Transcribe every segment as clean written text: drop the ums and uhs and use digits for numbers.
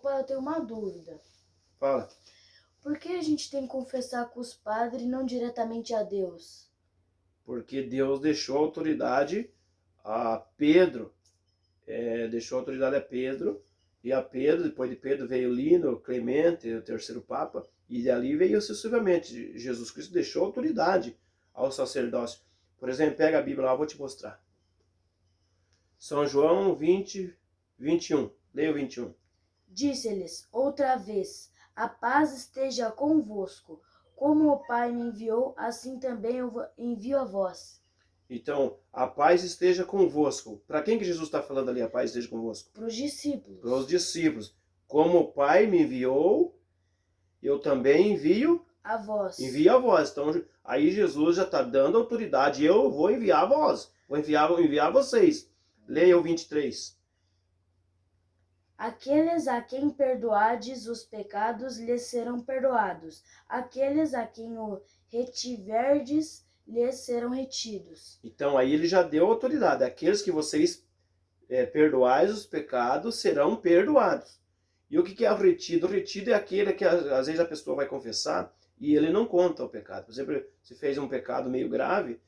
Opa, eu tenho uma dúvida. Fala. Por que a gente tem que confessar com os padres e não diretamente a Deus? Porque Deus deixou autoridade a Pedro, deixou autoridade a Pedro, e a Pedro, depois de Pedro veio Lino, Clemente, o terceiro Papa, e dali veio sucessivamente. Jesus Cristo deixou autoridade ao sacerdócio. Por exemplo, pega a Bíblia lá, eu vou te mostrar. São João 20, 21. Leia o 21. Disse-lhes outra vez: a paz esteja convosco. Como o Pai me enviou, assim também eu envio a vós. Então, a paz esteja convosco. Para quem que Jesus está falando ali, a paz esteja convosco? Para os discípulos. Para os discípulos. Como o Pai me enviou, eu também envio a vós. Envia a vós. Então, aí Jesus já está dando autoridade. Eu vou enviar a vós. Vou enviar vocês. Leia o 23. Aqueles a quem perdoardes os pecados lhes serão perdoados. Aqueles a quem o retiverdes lhes serão retidos. Então, aí ele já deu autoridade. Aqueles que vocês perdoais os pecados serão perdoados. E o que é o retido? O retido é aquele que às vezes a pessoa vai confessar e ele não conta o pecado. Por exemplo, se fez um pecado meio grave,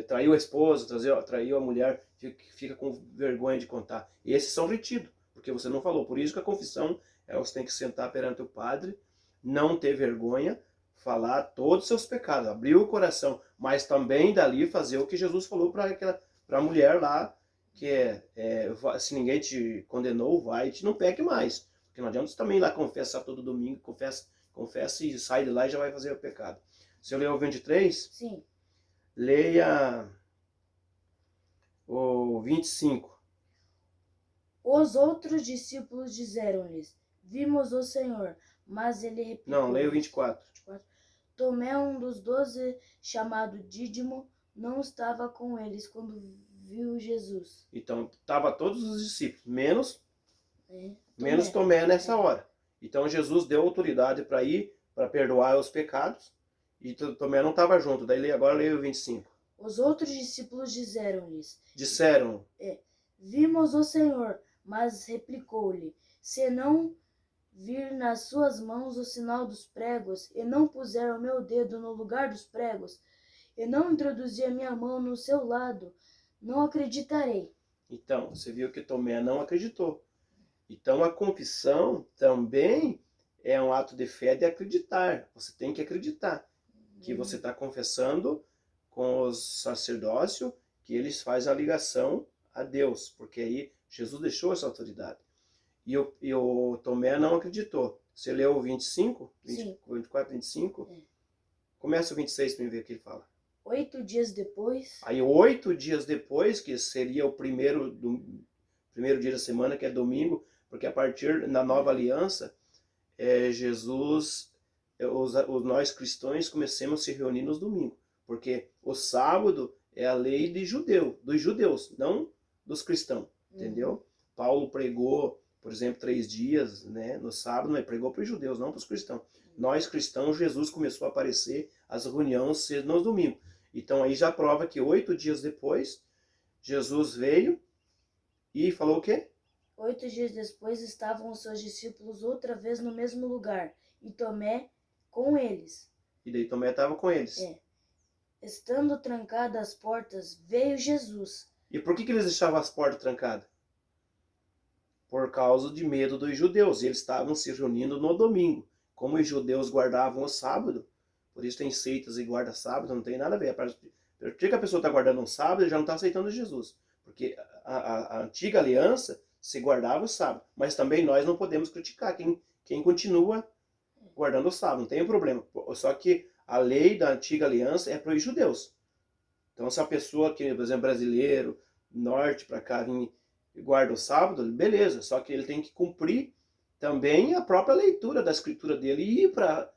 traiu a esposa, traiu a mulher, fica com vergonha de contar. E esses são retidos, porque você não falou. Por isso que a confissão, você tem que sentar perante o padre, não ter vergonha, falar todos os seus pecados, abrir o coração, mas também dali fazer o que Jesus falou para a mulher lá, que se ninguém te condenou, vai e não peque mais. Porque não adianta você também ir lá confessar todo domingo, confessa e sai de lá e já vai fazer o pecado. Se eu ler o 23? Sim. Leia o 25. Os outros discípulos disseram-lhes: vimos o Senhor. Mas ele replicou. Não, leia o 24. Tomé, um dos 12, chamado Dídimo, não estava com eles quando viu Jesus. Então, estava todos os discípulos, menos Tomé. Tomé nessa hora. Então, Jesus deu autoridade para ir, para perdoar os pecados, e Tomé não estava junto. Daí agora leia o 25. Os outros discípulos disseram: vimos o Senhor. Mas replicou-lhe: se não vir nas suas mãos o sinal dos pregos, e não puser o meu dedo no lugar dos pregos, e não introduzir a minha mão no seu lado, não acreditarei. Então, você viu que Tomé não acreditou. Então, a confissão também é um ato de fé de acreditar. Você tem que acreditar que você está confessando com os sacerdócios, que eles fazem a ligação a Deus, porque aí Jesus deixou essa autoridade. E o Tomé não acreditou. Você leu o 25? 24, 25? Começa o 26 para ver o que ele fala. 8 dias depois. Aí 8 dias depois, que seria o primeiro dia da semana, que é domingo, porque a partir da nova aliança, nós cristãos começamos a se reunir nos domingos. Porque o sábado é a lei dos judeus, não dos cristãos, entendeu? Paulo pregou, por exemplo, 3 dias, né, no sábado, mas pregou para os judeus, não para os cristãos. Nós cristãos, Jesus começou a aparecer as reuniões cedo nos domingos. Então aí já prova que 8 dias depois, Jesus veio e falou o quê? 8 dias depois estavam os seus discípulos outra vez no mesmo lugar, e Tomé com eles. E daí Tomé estava com eles. Estando trancadas as portas, veio Jesus. E por que eles deixavam as portas trancadas? Por causa de medo dos judeus. Eles estavam se reunindo no domingo. Como os judeus guardavam o sábado, por isso tem seitas e guarda sábado, não tem nada a ver. Por que a pessoa está guardando um sábado e já não está aceitando Jesus? Porque a antiga aliança se guardava o sábado. Mas também nós não podemos criticar quem continua guardando o sábado, não tem problema. Só que a lei da antiga aliança é para os judeus. Então, se a pessoa que, por exemplo, brasileiro, norte para cá, guarda o sábado, beleza. Só que ele tem que cumprir também a própria leitura da escritura dele e ir para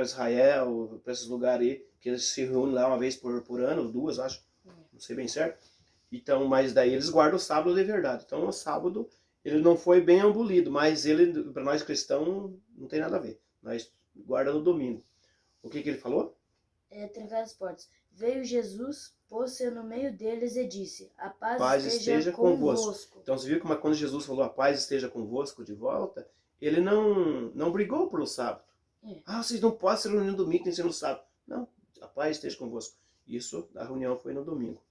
Israel, para esses lugares aí, que eles se reúnem lá uma vez por ano, 2, acho, não sei bem certo. Então, mas daí eles guardam o sábado de verdade. Então, o sábado, ele não foi bem abolido, mas ele, para nós cristãos, não tem nada a ver. Nós guardamos no domingo. O que ele falou? Trancar as portas. Veio Jesus, pôs-se no meio deles e disse: a paz esteja convosco. Então você viu como quando Jesus falou a paz esteja convosco de volta, ele não brigou pelo sábado. É. Ah, vocês não podem se reunir no domingo, tem que ser no sábado. Não, a paz esteja convosco. Isso, a reunião foi no domingo.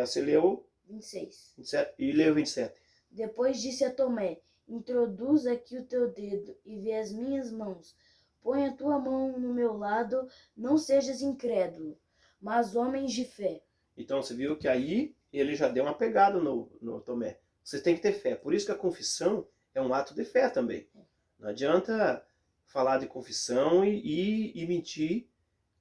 Você leu 26. 27 e leu 27. Depois disse a Tomé: introduz aqui o teu dedo e vê as minhas mãos. Põe a tua mão no meu lado, não sejas incrédulo, mas homens de fé. Então você viu que aí ele já deu uma pegada no Tomé. Você tem que ter fé. Por isso que a confissão é um ato de fé também. Não adianta falar de confissão e mentir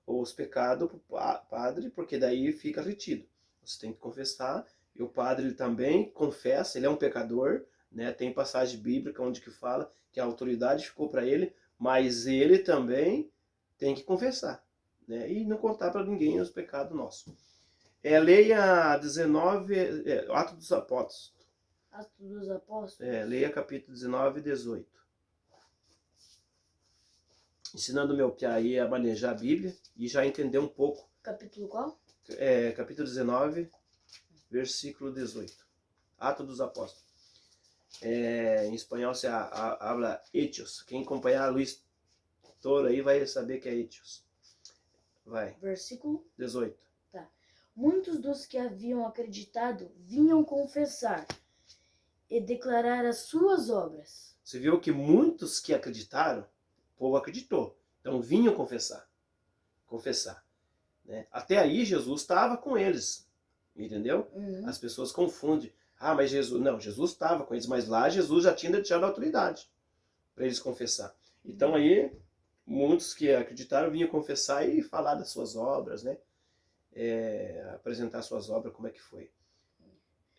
os pecados para o padre, porque daí fica retido. Você tem que confessar, e o padre ele também confessa, ele é um pecador, né? Tem passagem bíblica onde que fala que a autoridade ficou para ele, mas ele também tem que confessar, né? E não contar para ninguém os pecados nossos. Leia 19, Atos dos Apóstolos. Atos dos Apóstolos. Leia capítulo 19 e 18. Ensinando meu pai aí a manejar a Bíblia e já entender um pouco. Capítulo qual? Capítulo 19, versículo 18. Atos dos Apóstolos. Em espanhol se habla Hechos. Quem acompanhar Luiz Toro aí vai saber que é Hechos. Vai. Versículo 18. Tá. Muitos dos que haviam acreditado vinham confessar e declarar as suas obras. Você viu que muitos que acreditaram, o povo acreditou. Então vinham confessar. Né? Até aí Jesus estava com eles. Entendeu? Uhum. As pessoas confundem. Ah, mas Jesus... Não, Jesus estava com eles, mas lá Jesus já tinha deixado a autoridade para eles confessar. Então aí, muitos que acreditaram vinham confessar e falar das suas obras, né? Apresentar suas obras, como é que foi.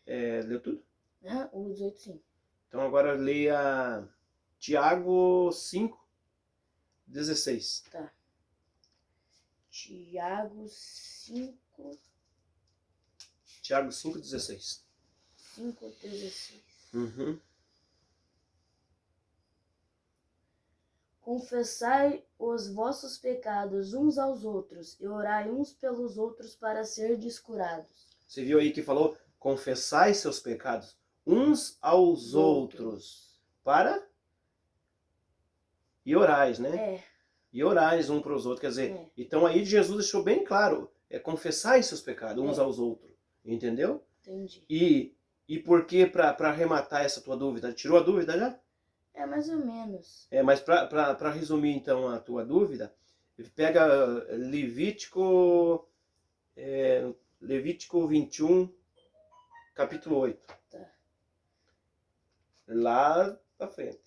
Leu tudo? O 18 sim. Então agora leia Tiago 5, 16. Tá. Tiago 5, 16. 5:16. Uhum. Confessai os vossos pecados uns aos outros e orai uns pelos outros para serdes curados. Você viu aí que falou, confessai seus pecados uns aos outros para... E orais, né? E orais um para os outros, quer dizer, então aí Jesus deixou bem claro, confessai seus pecados uns aos outros, entendeu? Entendi. E por que, para arrematar essa tua dúvida? Tirou a dúvida já? Mais ou menos. Mas para resumir então a tua dúvida, pega Levítico 21, capítulo 8. Tá. Lá pra frente.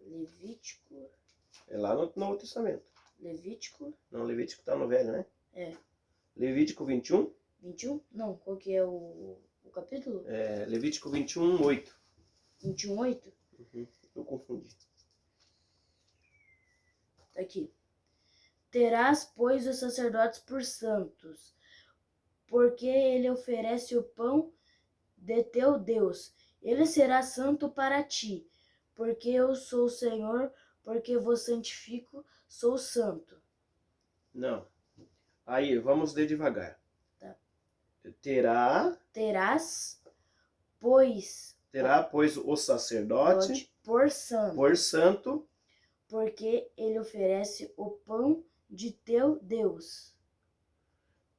Levítico. Lá no Novo Testamento. Levítico. Não, Levítico tá no Velho, né? Levítico 21. 21? Não, qual que é o capítulo? Levítico 21, 8. 21, 8? Uhum, eu confundi. Tá aqui. Terás, pois, os sacerdotes por santos, porque ele oferece o pão de teu Deus. Ele será santo para ti, porque eu sou o Senhor, porque vos santifico, sou santo. Não. Aí, vamos ler devagar. Tá. Terás, pois, o sacerdote por santo, porque ele oferece o pão de teu Deus.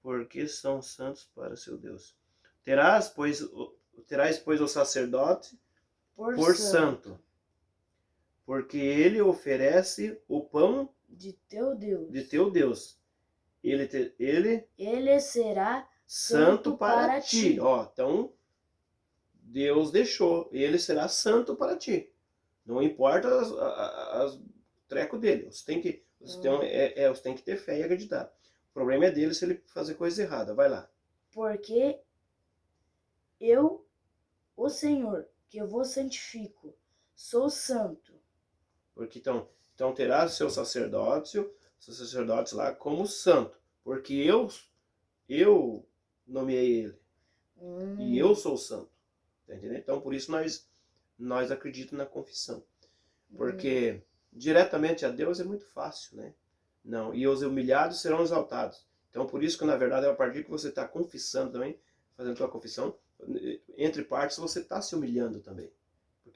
Porque são santos para seu Deus. Terás, pois, o sacerdote por santo, porque ele oferece o pão de teu Deus. Ele será santo para ti. Então, Deus deixou. Ele será santo para ti. Não importa as treco dele. Você tem que ter fé e acreditar. O problema é dele se ele fazer coisa errada. Vai lá. Porque eu, o Senhor, que eu vos santifico, sou santo. Porque então terá seu sacerdócio lá como santo. Porque eu nomeei ele. E eu sou santo. Tá entendendo? Então por isso nós acreditamos na confissão. Porque diretamente a Deus é muito fácil, né? Não, e os humilhados serão exaltados. Então por isso que na verdade a partir que você está confessando também, fazendo a tua confissão, entre partes você está se humilhando também.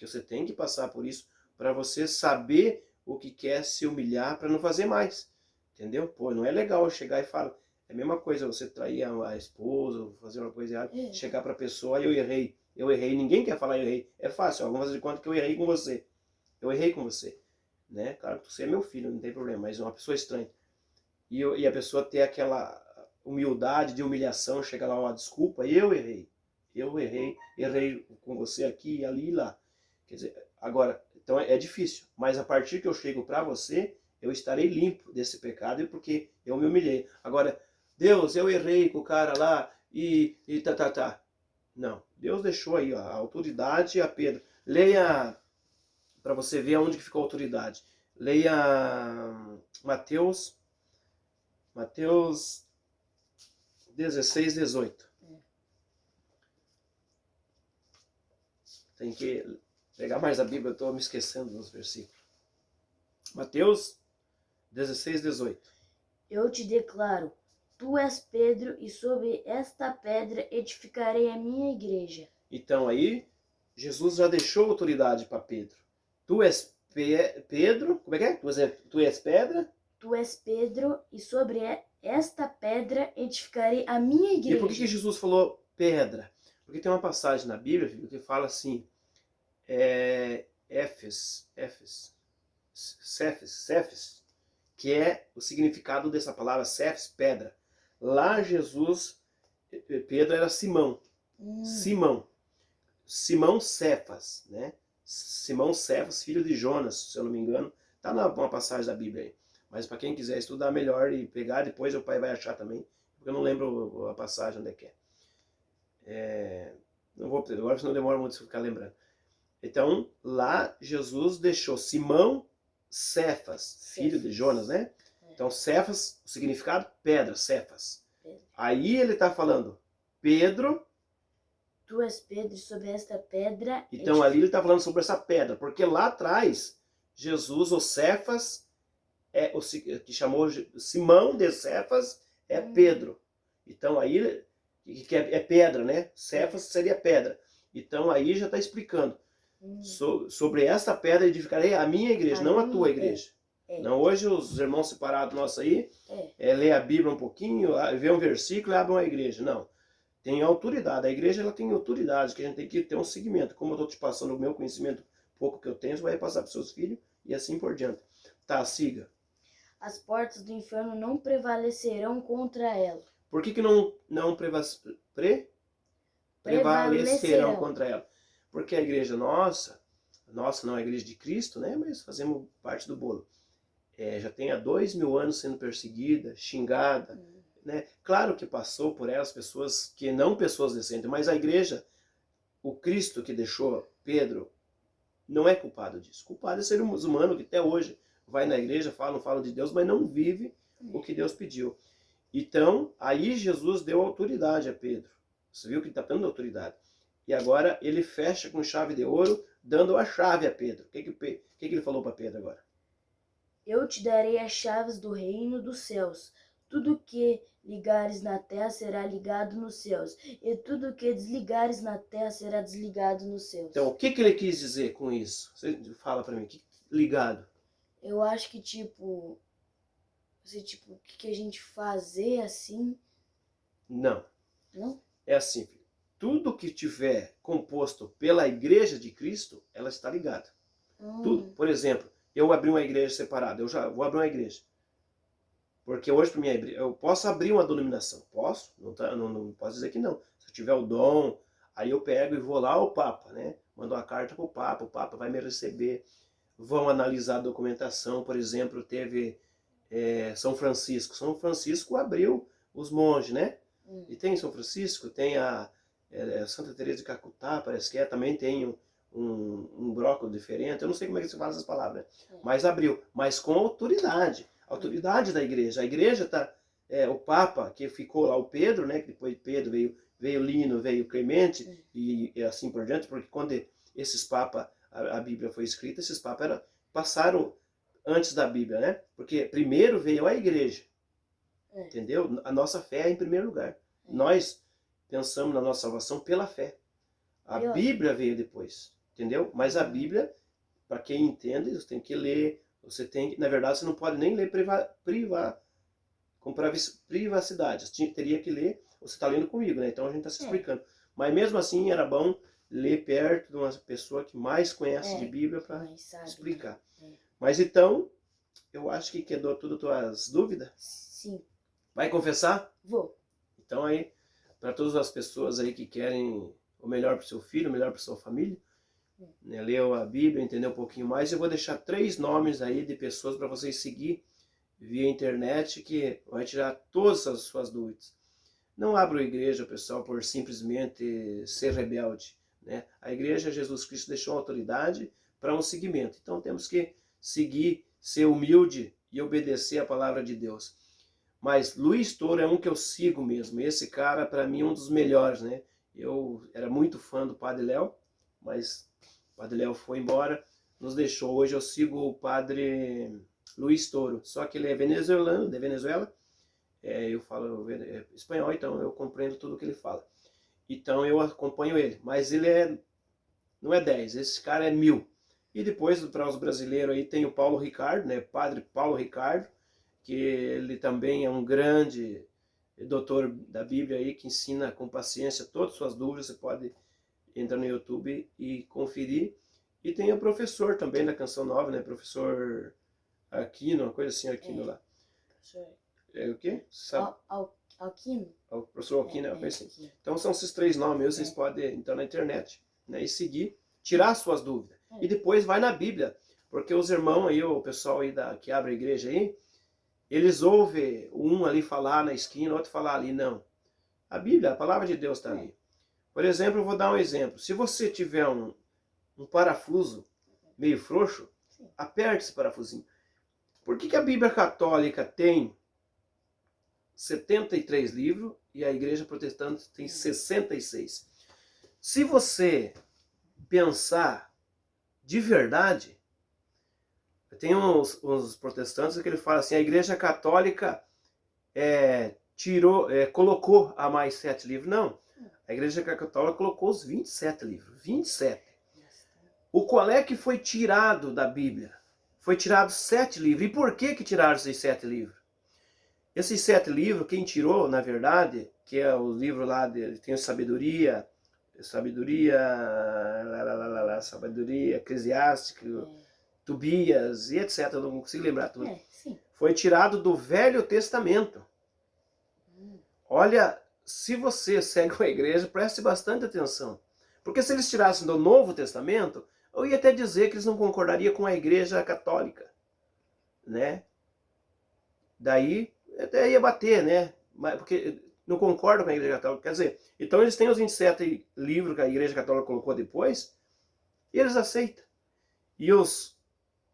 Porque você tem que passar por isso para você saber o que quer se humilhar para não fazer mais. Entendeu? Pô, não é legal eu chegar e falar. É a mesma coisa você trair a esposa, fazer uma coisa errada, chegar para a pessoa, eu errei. Eu errei. Ninguém quer falar eu errei. É fácil, ó, vamos fazer de conta que eu errei com você. Eu errei com você. Né? Claro que você é meu filho, não tem problema, mas é uma pessoa estranha. E a pessoa ter aquela humildade de humilhação, chegar lá, ó, desculpa, eu errei. Eu errei com você aqui, ali e lá. Quer dizer, agora, então é difícil, mas a partir que eu chego para você, eu estarei limpo desse pecado porque eu me humilhei. Agora, Deus, eu errei com o cara lá e tá. Não, Deus deixou aí ó, a autoridade a Pedro. Leia para você ver aonde que ficou a autoridade. Leia Mateus 16, 18. Tem que pegar mais a Bíblia, eu estou me esquecendo dos versículos. Mateus 16, 18. Eu te declaro, tu és Pedro, e sobre esta pedra edificarei a minha igreja. Então aí, Jesus já deixou autoridade para Pedro. Tu és Pedro, como é que é? Tu és pedra? Tu és Pedro, e sobre esta pedra edificarei a minha igreja. E por que Jesus falou pedra? Porque tem uma passagem na Bíblia, filho, que fala assim, Cefes, que é o significado dessa palavra, Cefes, pedra. Lá Jesus, Pedro era Simão. Simão Cefas, né? Simão Cefas, filho de Jonas, se eu não me engano. Está numa passagem da Bíblia aí. Mas para quem quiser estudar melhor e pegar, depois o pai vai achar também. Porque eu não lembro a passagem onde é que é. Não vou, agora senão demora muito se ficar lembrando. Então, lá Jesus deixou Simão Cefas, filho de Jonas, né? Então, Cefas, o significado, pedra, Cefas. Aí ele está falando, Pedro. Tu és Pedro, sobre esta pedra. Então, ali ele está falando sobre essa pedra, porque lá atrás, Jesus, o Cefas, que chamou Simão de Cefas, é Pedro. Então, aí, que é pedra, né? Cefas seria pedra. Então, aí já está explicando. Sobre essa pedra edificarei a minha igreja, não a tua igreja. Não, hoje os irmãos separados nossos aí, lê a Bíblia um pouquinho, vê um versículo e abre uma igreja. Não, tem autoridade. A igreja ela tem autoridade, que a gente tem que ter um seguimento. Como eu estou te passando o meu conhecimento, pouco que eu tenho, você vai passar para os seus filhos e assim por diante. Tá, siga. As portas do inferno não prevalecerão contra ela. Por que não prevalecerão contra ela? Porque a igreja nossa não é a igreja de Cristo, né? Mas fazemos parte do bolo. Já tem há 2000 anos sendo perseguida, xingada, né? Claro que passou por elas pessoas que não pessoas decentes, mas a igreja, o Cristo que deixou Pedro, não é culpado disso. Culpado é ser humano que até hoje vai na igreja, fala de Deus, mas não vive o que Deus pediu. Então, aí Jesus deu autoridade a Pedro. Você viu que ele está dando autoridade. E agora ele fecha com chave de ouro, dando a chave a Pedro. O que ele falou para Pedro agora? Eu te darei as chaves do reino dos céus. Tudo que ligares na terra será ligado nos céus, e tudo que desligares na terra será desligado nos céus. Então, o que ele quis dizer com isso? Você fala para mim, ligado? Eu acho que, o que a gente fazer assim... Não. Não? É assim, filho. Tudo que tiver composto pela igreja de Cristo, ela está ligada. Tudo. Por exemplo, eu abri uma igreja separada, eu já vou abrir uma igreja. Porque hoje, para minha igreja, eu posso abrir uma denominação. Posso? Não posso dizer que não. Se eu tiver o dom, aí eu pego e vou lá ao Papa, né? Mando uma carta para o Papa vai me receber. Vão analisar a documentação, por exemplo, teve São Francisco. São Francisco abriu os monges, né? E tem São Francisco, tem a Santa Teresa de Calcutá, parece que também tem um brócolis diferente, eu não sei como é que se fala essas palavras, mas abriu, mas com autoridade, autoridade da igreja. A igreja está, o Papa, que ficou lá, o Pedro, né, que depois Pedro veio Lino, veio Clemente, e assim por diante, porque quando esses papas, a Bíblia foi escrita, esses papas passaram antes da Bíblia, né, porque primeiro veio a igreja, entendeu? A nossa fé é em primeiro lugar. Nós pensamos na nossa salvação pela fé. A Bíblia veio depois, entendeu? Mas a Bíblia, para quem entende, você tem que ler, na verdade, você não pode nem ler com privacidade. Você teria que ler, você está lendo comigo, né? Então a gente está se explicando. Mas mesmo assim era bom ler perto de uma pessoa que mais conhece de Bíblia para explicar. Né? Mas então, eu acho que quedou tudo tuas dúvidas. Sim. Vai confessar? Vou. Então aí, para todas as pessoas aí que querem o melhor para o seu filho, o melhor para sua família, né, leu a Bíblia, entendeu um pouquinho mais, eu vou deixar 3 nomes aí de pessoas para vocês seguir via internet que vai tirar todas as suas dúvidas. Não abra a igreja, pessoal, por simplesmente ser rebelde, né? A igreja, Jesus Cristo deixou autoridade para um seguimento. Então temos que seguir, ser humilde e obedecer a palavra de Deus. Mas Luiz Toro é um que eu sigo mesmo. Esse cara, para mim, é um dos melhores, né? Eu era muito fã do Padre Léo, mas o Padre Léo foi embora, nos deixou. Hoje eu sigo o Padre Luiz Toro, só que ele é venezuelano, de Venezuela. Eu falo espanhol, então eu compreendo tudo que ele fala. Então eu acompanho ele, mas ele não é 10, esse cara é 1000. E depois, para os brasileiros aí, tem o Paulo Ricardo, né? Padre Paulo Ricardo, que ele também é um grande doutor da Bíblia aí, que ensina com paciência todas as suas dúvidas. Você pode entrar no YouTube e conferir. E tem o professor também da Canção Nova, né? Professor Aquino, uma coisa assim, Aquino lá. É o quê? Alquino? O professor Alquino, é uma coisa assim. Então são esses 3 nomes, vocês podem entrar na internet, né, e seguir, tirar suas dúvidas. E depois vai na Bíblia, porque os irmãos aí, o pessoal aí que abre a igreja aí, eles ouvem um ali falar na esquina, outro falar ali, não. A Bíblia, a palavra de Deus está ali. Por exemplo, eu vou dar um exemplo. Se você tiver um parafuso meio frouxo, aperte esse parafusinho. Por que a Bíblia Católica tem 73 livros e a Igreja Protestante tem 66? Se você pensar de verdade, tem uns protestantes que ele fala assim, a Igreja Católica colocou a mais 7 livros. Não, a Igreja Católica colocou os 27 livros, 27. O qual é que foi tirado da Bíblia? Foi tirado 7 livros. E por que tiraram esses 7 livros? Esses 7 livros, quem tirou, na verdade, que é o livro lá, tem sabedoria, eclesiástica, Tobias e etc. Eu não consigo lembrar tudo. Foi tirado do Velho Testamento. Olha, se você segue uma igreja, preste bastante atenção. Porque se eles tirassem do Novo Testamento, eu ia até dizer que eles não concordariam com a Igreja Católica, né? Daí até ia bater, né? Porque não concordo com a Igreja Católica. Quer dizer, então eles têm os 27 livros que a Igreja Católica colocou depois, e eles aceitam. E os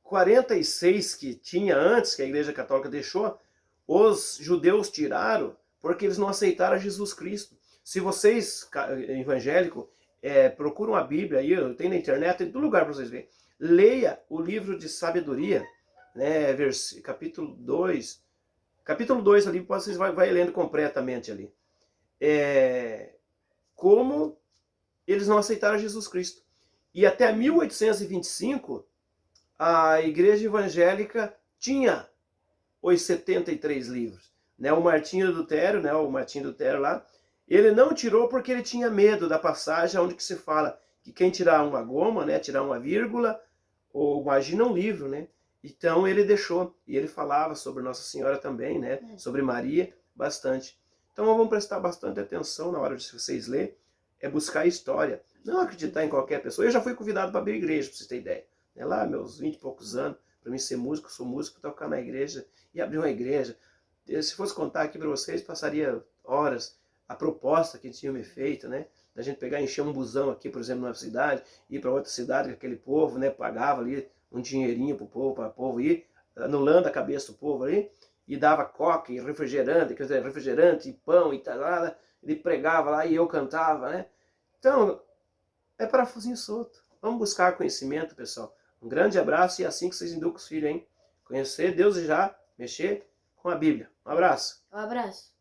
46 que tinha antes, que a Igreja Católica deixou, os judeus tiraram porque eles não aceitaram Jesus Cristo. Se vocês, evangélicos, procuram a Bíblia aí, tem na internet, tem todo lugar para vocês verem. Leia o livro de sabedoria, né, capítulo 2. Capítulo 2 ali, vocês vai lendo completamente ali. Como eles não aceitaram Jesus Cristo. E até 1825, a igreja evangélica tinha os 73 livros. Né, o Martinho Lutero, né, o Martinho Lutero lá, ele não tirou porque ele tinha medo da passagem onde que se fala que quem tirar uma goma, né, tirar uma vírgula, ou imagina um livro, né? Então ele deixou, e ele falava sobre Nossa Senhora também, né, sobre Maria, bastante. Então vamos prestar bastante atenção na hora de vocês lerem, buscar a história, não acreditar em qualquer pessoa. Eu já fui convidado para abrir a igreja, para vocês terem ideia. Lá, meus 20 e poucos anos, para mim ser músico, sou músico, tocar na igreja e abrir uma igreja. Se fosse contar aqui para vocês, passaria horas. A proposta que tinham me feito, né, da gente pegar e encher um busão aqui, por exemplo, numa cidade, ir para outra cidade, que aquele povo, né, pagava ali um dinheirinho para o povo ir, anulando a cabeça do povo ali, e dava coca e refrigerante, quer dizer, refrigerante e pão e tal, ele pregava lá e eu cantava, né. Então, é parafusinho solto. Vamos buscar conhecimento, pessoal. Um grande abraço e é assim que vocês educam os filhos, hein? Conhecer Deus e já mexer com a Bíblia. Um abraço. Um abraço.